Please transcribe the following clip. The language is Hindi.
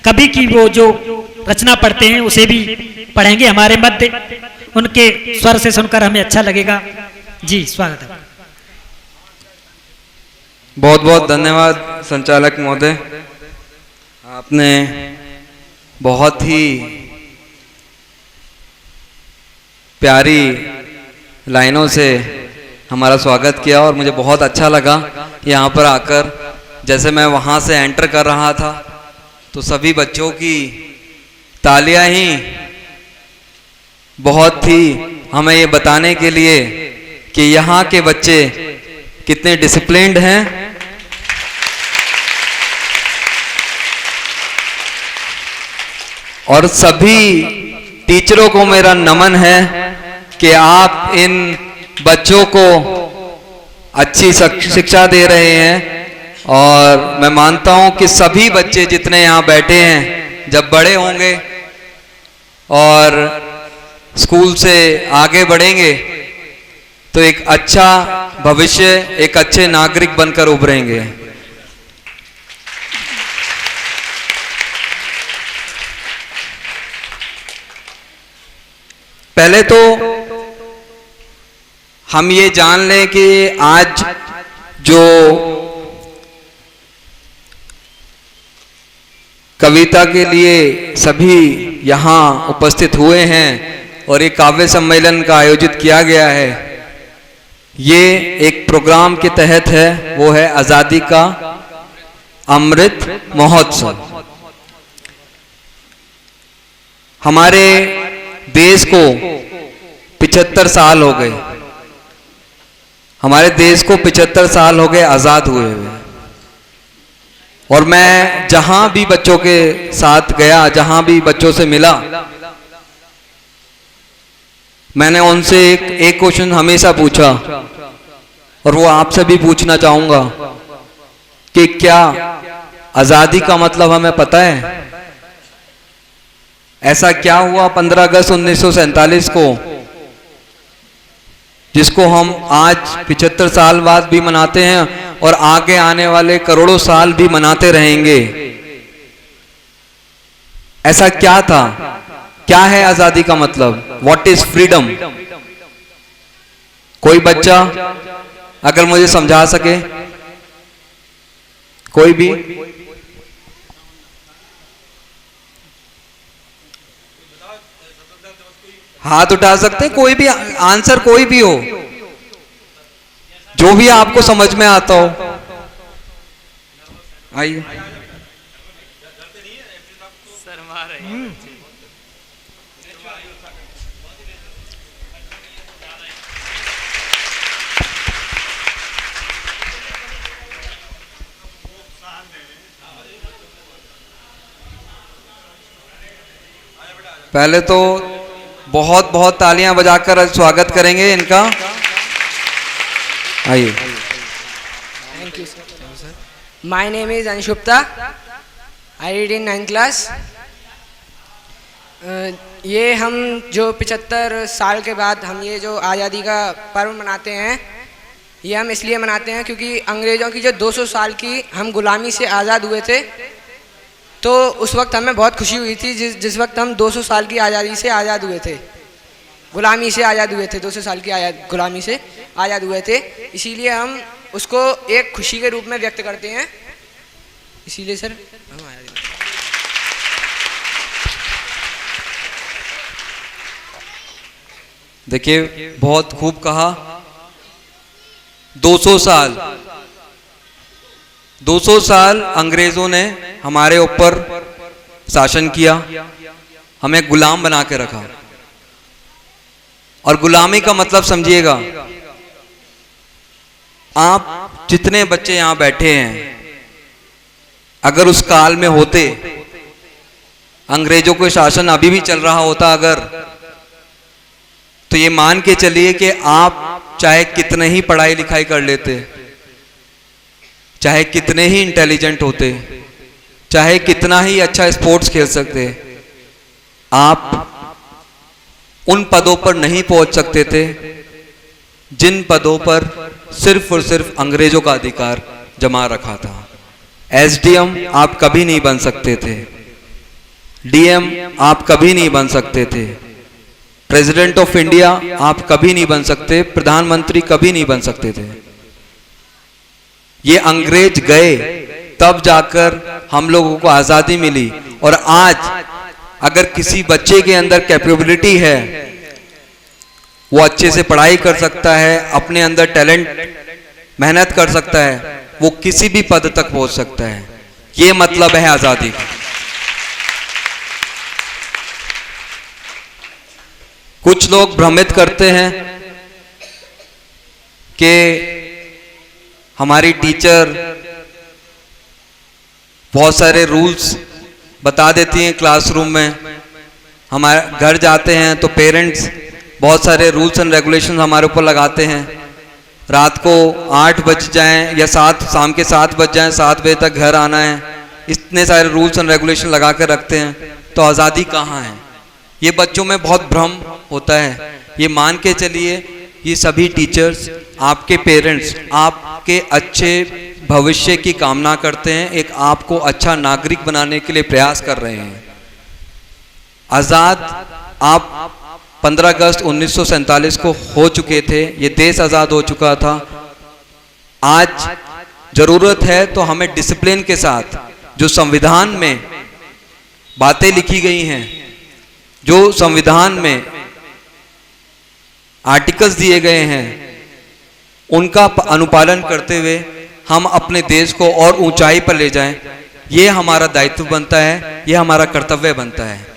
कवि की वो जो रचना पढ़ते हैं उसे भी पढ़ेंगे हमारे मध्य, उनके स्वर से सुनकर हमें अच्छा लगेगा। जी स्वागत है। बहुत बहुत धन्यवाद संचालक महोदय, आपने बहुत ही प्यारी लाइनों से हमारा स्वागत किया और मुझे बहुत अच्छा लगा यहाँ पर आकर। जैसे मैं वहाँ से एंटर कर रहा था तो सभी बच्चों की तालियां ही बहुत थी हमें ये बताने के लिए कि यहाँ के बच्चे कितने डिसिप्लिन्ड हैं और सभी टीचरों को मेरा नमन है कि आप इन बच्चों को अच्छी शिक्षा दे रहे हैं। और मैं मानता हूं कि सभी बच्चे जितने यहाँ बैठे हैं जब बड़े होंगे और स्कूल से आगे बढ़ेंगे तो एक अच्छा भविष्य, एक अच्छे नागरिक बनकर उभरेंगे। पहले तो हम ये जान लें कि आज जो कविता के लिए सभी यहाँ उपस्थित हुए हैं और एक काव्य सम्मेलन का आयोजित किया गया है, ये एक प्रोग्राम के तहत है, वो है आज़ादी का अमृत महोत्सव। हमारे देश को 75 साल हो गए, हमारे देश को 75 साल हो गए आज़ाद हुए हुए। और मैं जहां भी बच्चों के साथ गया, जहां भी बच्चों से मिला, मैंने उनसे एक क्वेश्चन हमेशा पूछा और वो आपसे भी पूछना चाहूंगा कि क्या आज़ादी का मतलब हमें पता है? ऐसा क्या हुआ 15 अगस्त 1947 को जिसको हम आज 75 साल बाद भी मनाते हैं और आगे आने वाले करोड़ों साल भी मनाते रहेंगे? ऐसा क्या था? क्या है आज़ादी का मतलब? What is freedom? कोई बच्चा अगर मुझे समझा सके, कोई भी? हाथ उठा सकते, कोई भी आंसर, कोई भी हो, जो भी आपको समझ में आता हो। आइए। पहले तो बहुत बहुत तालियां बजाकर स्वागत करेंगे इनका। आइए। Thank you sir. My name is Anshupta, I read in 9th class. ये हम जो 75 साल के बाद हम ये जो आज़ादी का पर्व मनाते हैं, ये हम इसलिए मनाते हैं क्योंकि अंग्रेज़ों की जो 200 साल की हम गुलामी से आज़ाद हुए थे, तो उस वक्त हमें बहुत खुशी हुई थी जिस वक्त हम 200 साल की आज़ादी से आज़ाद हुए थे, गुलामी से आज़ाद हुए थे, 200 साल की गुलामी से आज़ाद हुए थे। इसीलिए हम उसको एक खुशी के रूप में व्यक्त करते हैं। इसीलिए सर हम आज़ादी। देखिए, बहुत खूब कहा। 200 साल 200 साल अंग्रेजों ने हमारे ऊपर शासन किया, हमें गुलाम बना के रखा। और गुलामी का मतलब समझिएगा, आप जितने बच्चे यहां बैठे हैं, अगर उस काल में होते, अंग्रेजों को शासन अभी भी चल रहा होता अगर, तो ये मान के चलिए कि आप चाहे कितने ही पढ़ाई लिखाई कर लेते, चाहे कितने ही इंटेलिजेंट होते, चाहे कितना ही अच्छा स्पोर्ट्स खेल सकते, आप उन पदों पर नहीं पहुंच सकते थे जिन पदों पर सिर्फ और सिर्फ अंग्रेजों का अधिकार जमा रखा था। एसडीएम आप कभी नहीं बन सकते थे, डीएम आप कभी नहीं बन सकते थे, प्रेसिडेंट ऑफ इंडिया आप कभी नहीं बन सकते, प्रधानमंत्री कभी नहीं बन सकते थे। ये अंग्रेज गए तब जाकर हम लोगों को आजादी मिली। और आज अगर किसी बच्चे के अंदर कैपेबिलिटी है, वो अच्छे से पढ़ाई कर सकता है, अपने अंदर टैलेंट मेहनत कर सकता है, वो किसी भी पद तक पहुंच सकता है। ये मतलब है आजादी का। कुछ लोग भ्रमित करते हैं कि हमारी टीचर बहुत सारे रूल्स बता देती हैं क्लासरूम में। हमारे घर जाते हैं तो पेरेंट्स बहुत सारे रूल्स एंड रेगुलेशंस हमारे ऊपर लगाते हैं। रात को 8 बज जाएं या शाम के 7 बज जाएं, 7 बजे तक घर आना है, इतने सारे रूल्स एंड रेगुलेशन लगा कर रखते हैं। तो आज़ादी कहाँ है? ये बच्चों में बहुत भ्रम होता है। ये मान के चलिए, ये सभी टीचर्स, आपके पेरेंट्स आपके अच्छे भविष्य की कामना करते हैं, एक आपको अच्छा नागरिक बनाने के लिए प्रयास कर रहे हैं। आज़ाद आप 15 अगस्त 1947 को हो चुके थे, ये देश आज़ाद हो चुका था। आज जरूरत है तो हमें डिसिप्लिन के साथ जो संविधान में बातें लिखी गई हैं, जो संविधान में आर्टिकल्स दिए गए हैं, उनका अनुपालन करते हुए हम अपने देश को और ऊंचाई पर ले जाएं। ये हमारा दायित्व बनता है, ये हमारा कर्तव्य बनता है।